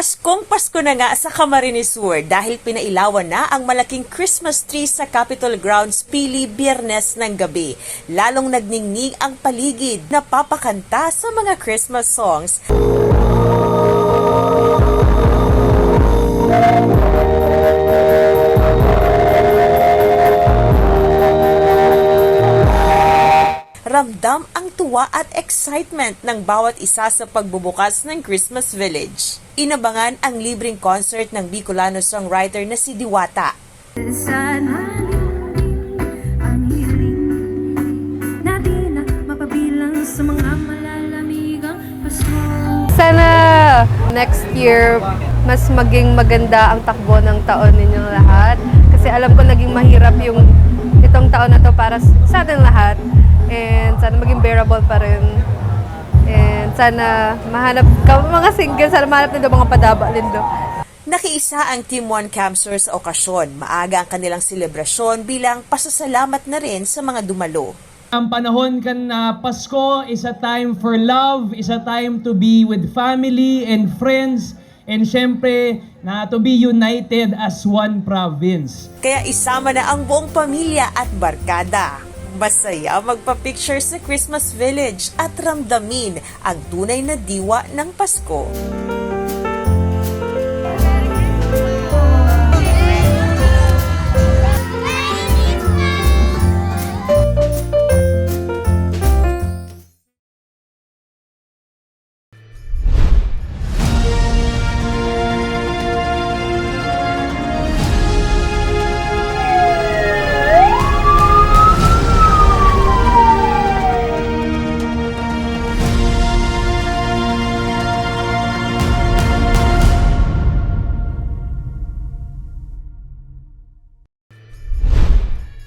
Paskong Pasko na nga sa Camarines Sur dahil pinailawan na ang malaking Christmas tree sa Capitol Grounds Pili Biyernes ng gabi. Lalong nagningning ang paligid na papakanta sa mga Christmas songs. Ramdam ang tuwa at excitement ng bawat isa sa pagbubukas ng Christmas Village. Inabangan ang libreng concert ng Bicolano songwriter na si Diwata. Sana ang hiling natin na mapabilang sa mga malalamigang Pasko. Sana next year, mas maging maganda ang takbo ng taon ninyong lahat. Kasi alam ko naging mahirap yung itong taon na to para sa ating lahat. And sana maging bearable pa rin. And sana mahanap ka mga single, sana mahanap nito mga padaba lindo. Nakiisa ang Team One Camsur sa okasyon. Maaga ang kanilang selebrasyon bilang pasasalamat na rin sa mga dumalo. Ang panahon kan na Pasko is a time for love, is a time to be with family and friends, and syempre na to be united as one province. Kaya isama na ang buong pamilya at barkada. Masaya magpa-picture sa Christmas Village at ramdamin ang tunay na diwa ng Pasko.